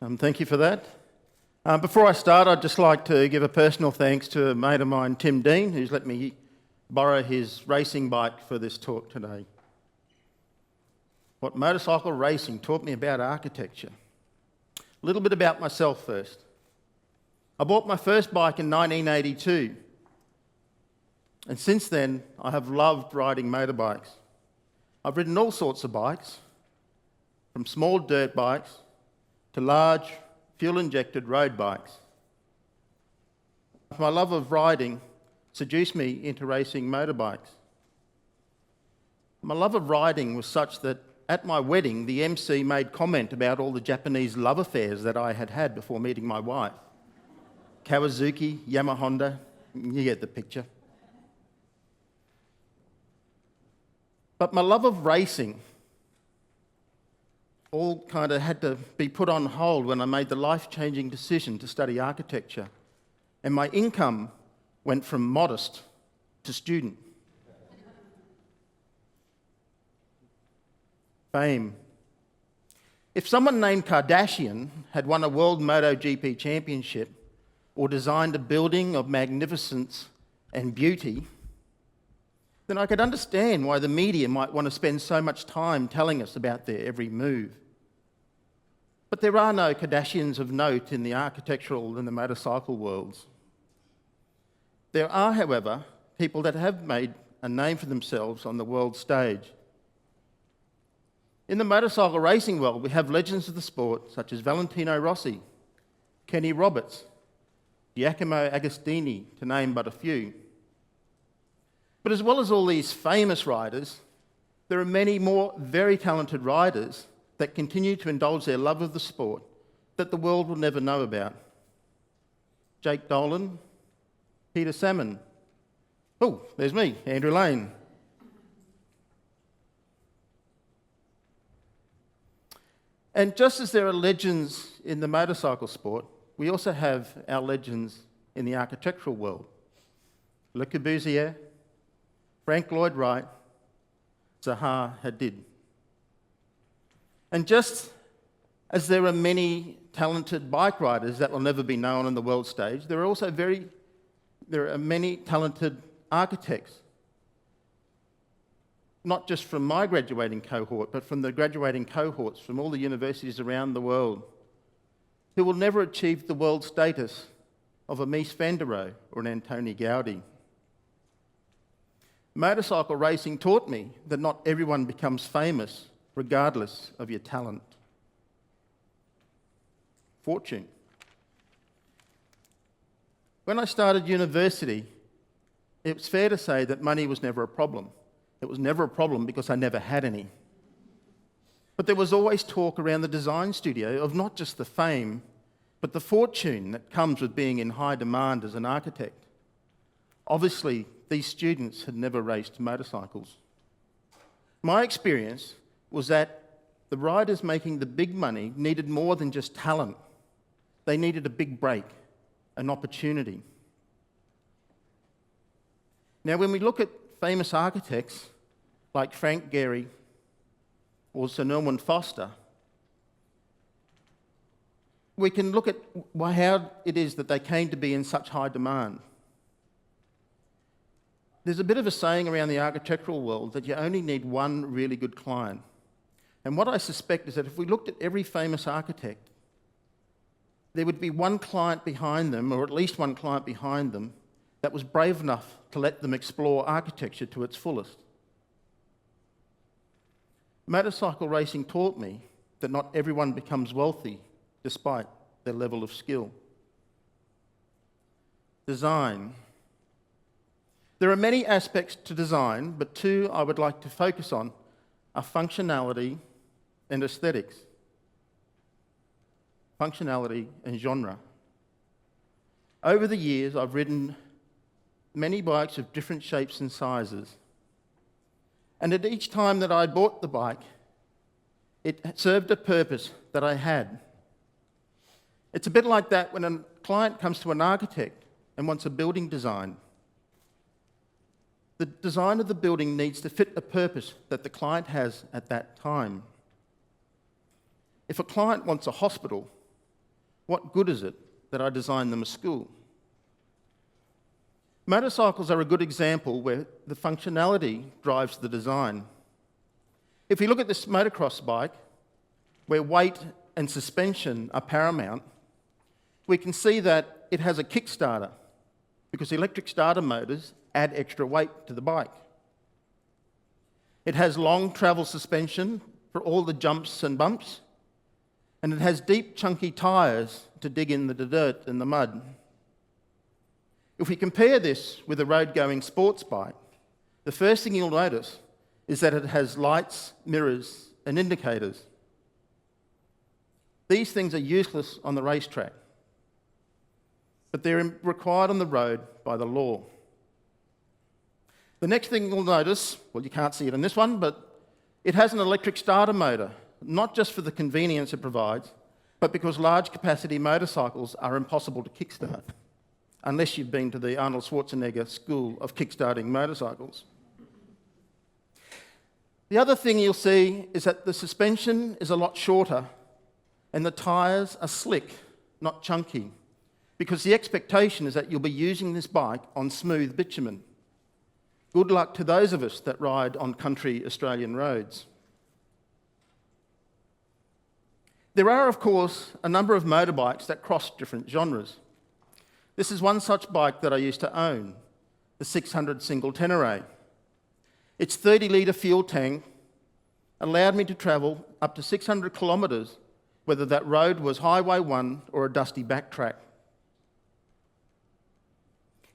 Thank you for that. Before I start, I'd just like to give a personal thanks to a mate of mine, Tim Dean, who's let me borrow his racing bike for this talk today. What motorcycle racing taught me about architecture. A little bit about myself first. I bought my first bike in 1982, and since then I have loved riding motorbikes. I've ridden all sorts of bikes, from small dirt bikes to large fuel-injected road bikes. My love of riding seduced me into racing motorbikes. My love of riding was such that at my wedding, the MC made comment about all the Japanese love affairs that I had had before meeting my wife. Kawasaki, Yamaha, you get the picture. But my love of racing all kind of had to be put on hold when I made the life-changing decision to study architecture. And my income went from modest to student. Fame. If someone named Kardashian had won a world MotoGP championship or designed a building of magnificence and beauty, then I could understand why the media might want to spend so much time telling us about their every move. But there are no Kardashians of note in the architectural and the motorcycle worlds. There are, however, people that have made a name for themselves on the world stage. In the motorcycle racing world, we have legends of the sport such as Valentino Rossi, Kenny Roberts, Giacomo Agostini, to name but a few. But as well as all these famous riders, there are many more very talented riders that continue to indulge their love of the sport that the world will never know about. Jake Dolan, Peter Salmon. Oh, there's me, Andrew Lane. And just as there are legends in the motorcycle sport, we also have our legends in the architectural world. Le Corbusier, Frank Lloyd Wright, Zaha Hadid. And just as there are many talented bike riders that will never be known on the world stage, there are also many talented architects, not just from my graduating cohort, but from the graduating cohorts from all the universities around the world, who will never achieve the world status of a Mies van der Rohe or an Antoni Gaudi. Motorcycle racing taught me that not everyone becomes famous regardless of your talent. Fortune. When I started university, it was fair to say that money was never a problem. It was never a problem because I never had any. But there was always talk around the design studio of not just the fame, but the fortune that comes with being in high demand as an architect. Obviously, these students had never raced motorcycles. My experience was that the riders making the big money needed more than just talent. They needed a big break, an opportunity. Now, when we look at famous architects like Frank Gehry or Sir Norman Foster, we can look at how it is that they came to be in such high demand. There's a bit of a saying around the architectural world that you only need one really good client. And what I suspect is that if we looked at every famous architect, there would be one client behind them, or at least one client behind them, that was brave enough to let them explore architecture to its fullest. Motorcycle racing taught me that not everyone becomes wealthy despite their level of skill. Design. There are many aspects to design, but two I would like to focus on are functionality and aesthetics. Functionality and genre. Over the years, I've ridden many bikes of different shapes and sizes. And at each time that I bought the bike, it served a purpose that I had. It's a bit like that when a client comes to an architect and wants a building design. The design of the building needs to fit the purpose that the client has at that time. If a client wants a hospital, What good is it that I designed them a school? Motorcycles are a good example where the functionality drives the design. If we look at this motocross bike, where weight and suspension are paramount, we can see that it has a kickstarter because electric starter motors add extra weight to the bike. It has long travel suspension for all the jumps and bumps, and it has deep, chunky tyres to dig in the dirt and the mud. If we compare this with a road-going sports bike, the first thing you'll notice is that it has lights, mirrors, and indicators. These things are useless on the racetrack, but they're required on the road by the law. The next thing you'll notice, well, you can't see it in this one, but it has an electric starter motor, not just for the convenience it provides, but because large capacity motorcycles are impossible to kickstart, unless you've been to the Arnold Schwarzenegger School of Kickstarting Motorcycles. The other thing you'll see is that the suspension is a lot shorter and the tyres are slick, not chunky, because the expectation is that you'll be using this bike on smooth bitumen. Good luck to those of us that ride on country Australian roads. There are, of course, a number of motorbikes that cross different genres. This is one such bike that I used to own, the 600 single Tenere. Its 30-litre fuel tank allowed me to travel up to 600 kilometres, whether that road was Highway 1 or a dusty backtrack.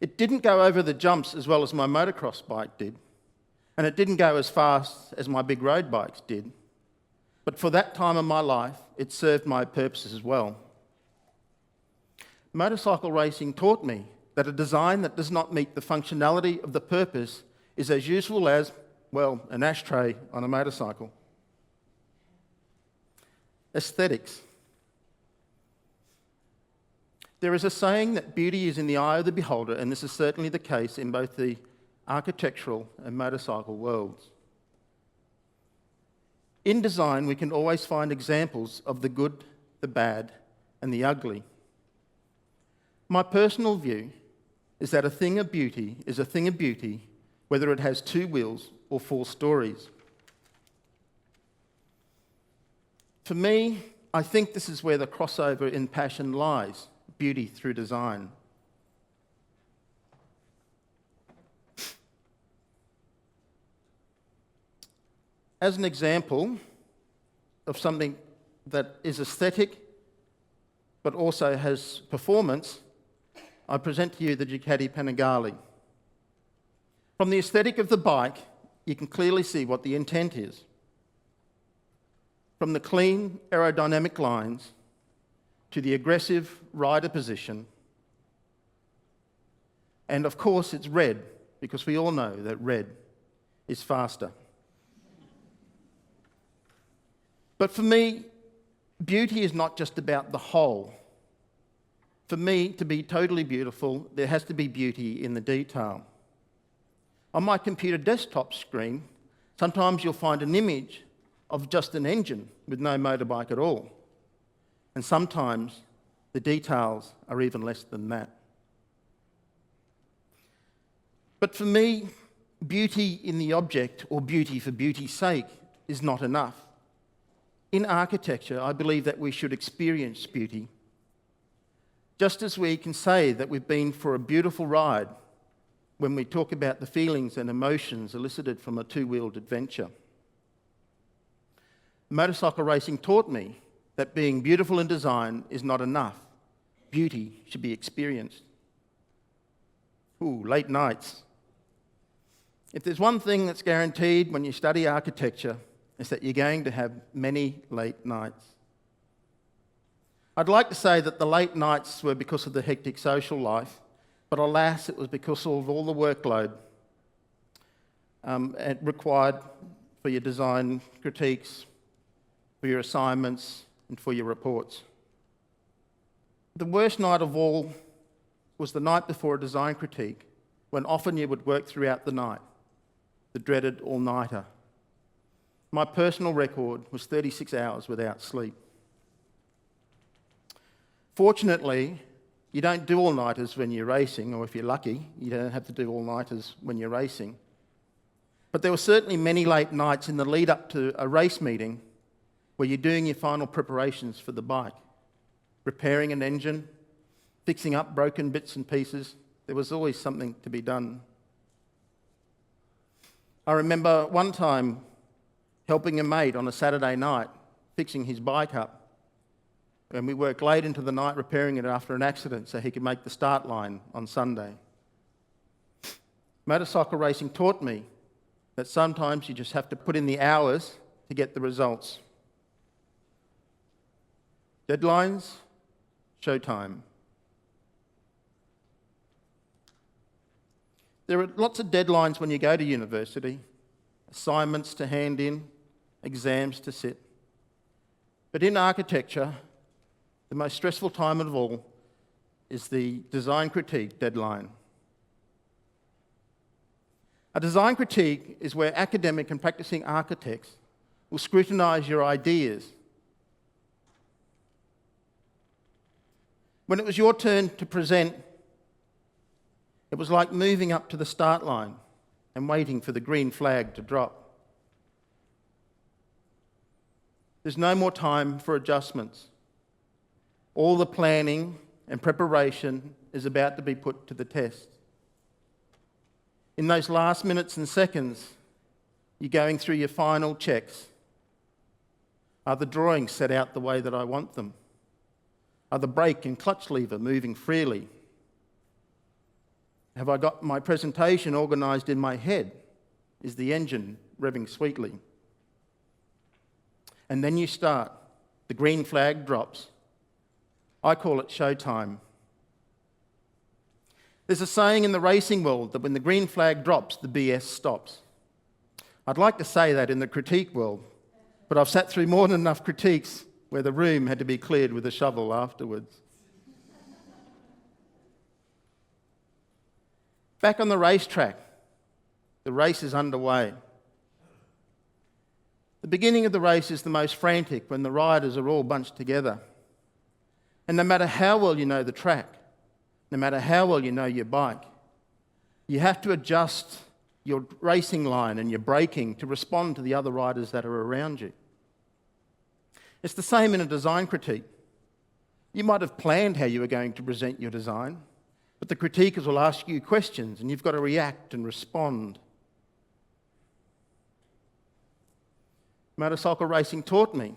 It didn't go over the jumps as well as my motocross bike did, and it didn't go as fast as my big road bikes did. But for that time of my life, it served my purposes as well. Motorcycle racing taught me that a design that does not meet the functionality of the purpose is as useful as, well, an ashtray on a motorcycle. Aesthetics. There is a saying that beauty is in the eye of the beholder, and this is certainly the case in both the architectural and motorcycle worlds. In design, we can always find examples of the good, the bad, and the ugly. My personal view is that a thing of beauty is a thing of beauty, whether it has 2 wheels or 4 stories. For me, I think this is where the crossover in passion lies, beauty through design. As an example of something that is aesthetic but also has performance, I present to you the Ducati Panigale. From the aesthetic of the bike, you can clearly see what the intent is. From the clean aerodynamic lines to the aggressive rider position, and of course it's red, because we all know that red is faster. But for me, beauty is not just about the whole. For me, to be totally beautiful, there has to be beauty in the detail. On my computer desktop screen, sometimes you'll find an image of just an engine with no motorbike at all. And sometimes the details are even less than that. But for me, beauty in the object, or beauty for beauty's sake, is not enough. In architecture, I believe that we should experience beauty. Just as we can say that we've been for a beautiful ride when we talk about the feelings and emotions elicited from a 2-wheeled adventure. Motorcycle racing taught me that being beautiful in design is not enough. Beauty should be experienced. Ooh, late nights. If there's one thing that's guaranteed when you study architecture, it's that you're going to have many late nights. I'd like to say that the late nights were because of the hectic social life, but alas, it was because of all the workload required for your design critiques, for your assignments, and for your reports. The worst night of all was the night before a design critique, when often you would work throughout the night, the dreaded all-nighter. My personal record was 36 hours without sleep. Fortunately, you don't do all-nighters when you're racing, or if you're lucky, you don't have to do all-nighters when you're racing. But there were certainly many late nights in the lead up to a race meeting where you're doing your final preparations for the bike, repairing an engine, fixing up broken bits and pieces. There was always something to be done. I remember one time helping a mate on a Saturday night fixing his bike up, and we worked late into the night repairing it after an accident so he could make the start line on Sunday. Motorcycle racing taught me that sometimes you just have to put in the hours to get the results. Deadlines, showtime. There are lots of deadlines when you go to university, assignments to hand in, exams to sit. But in architecture, the most stressful time of all is the design critique deadline. A design critique is where academic and practicing architects will scrutinise your ideas. When it was your turn to present, it was like moving up to the start line and waiting for the green flag to drop. There's no more time for adjustments. All the planning and preparation is about to be put to the test. In those last minutes and seconds, you're going through your final checks. Are the drawings set out the way that I want them? Are the brake and clutch lever moving freely? Have I got my presentation organised in my head? Is the engine revving sweetly? And then you start. The green flag drops. I call it showtime. There's a saying in the racing world that when the green flag drops, the BS stops. I'd like to say that in the critique world, but I've sat through more than enough critiques where the room had to be cleared with a shovel afterwards. Back on the racetrack, the race is underway. The beginning of the race is the most frantic when the riders are all bunched together. And no matter how well you know the track, no matter how well you know your bike, you have to adjust your racing line and your braking to respond to the other riders that are around you. It's the same in a design critique. You might have planned how you were going to present your design, but the critiquers will ask you questions and you've got to react and respond. Motorcycle racing taught me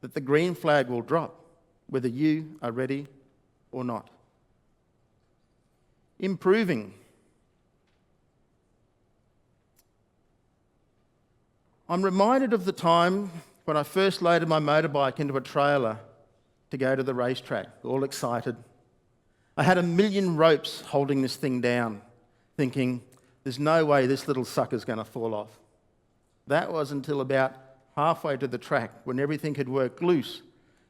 that the green flag will drop whether you are ready or not. Improving. I'm reminded of the time when I first loaded my motorbike into a trailer to go to the racetrack, all excited. I had 1,000,000 ropes holding this thing down, thinking, there's no way this little sucker's going to fall off. That was until about halfway to the track when everything had worked loose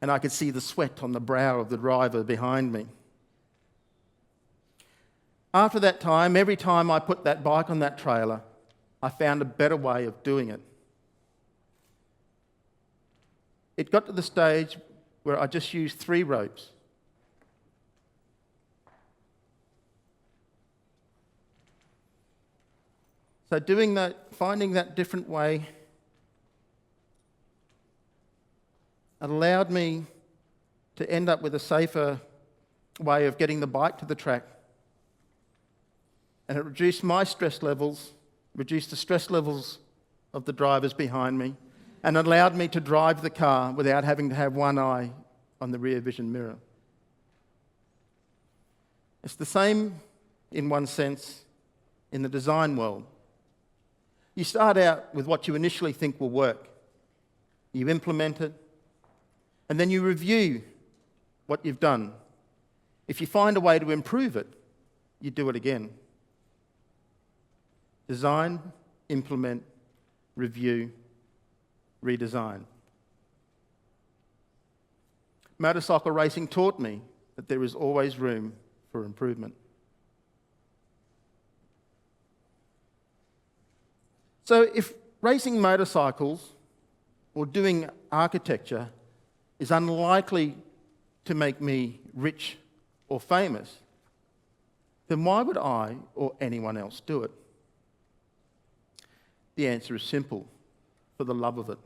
and I could see the sweat on the brow of the driver behind me. After that time, every time I put that bike on that trailer, I found a better way of doing it. It got to the stage where I just used 3 ropes. So doing that, finding that different way, it allowed me to end up with a safer way of getting the bike to the track. And it reduced my stress levels, reduced the stress levels of the drivers behind me, and allowed me to drive the car without having to have one eye on the rear vision mirror. It's the same, in one sense, in the design world. You start out with what you initially think will work. You implement it, and then you review what you've done. If you find a way to improve it, you do it again. Design, implement, review, redesign. Motorcycle racing taught me that there is always room for improvement. So if racing motorcycles or doing architecture is unlikely to make me rich or famous, then why would I or anyone else do it? The answer is simple: for the love of it.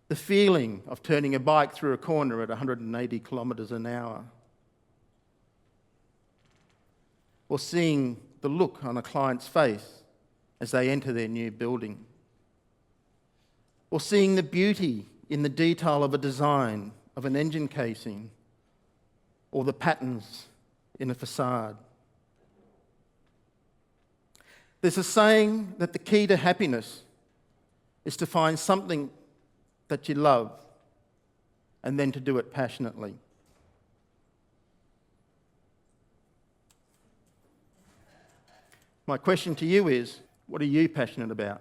The feeling of turning a bike through a corner at 180 kilometres an hour, or seeing the look on a client's face as they enter their new building, or seeing the beauty in the detail of a design of an engine casing, or the patterns in a facade. There's a saying that the key to happiness is to find something that you love and then to do it passionately. My question to you is, what are you passionate about?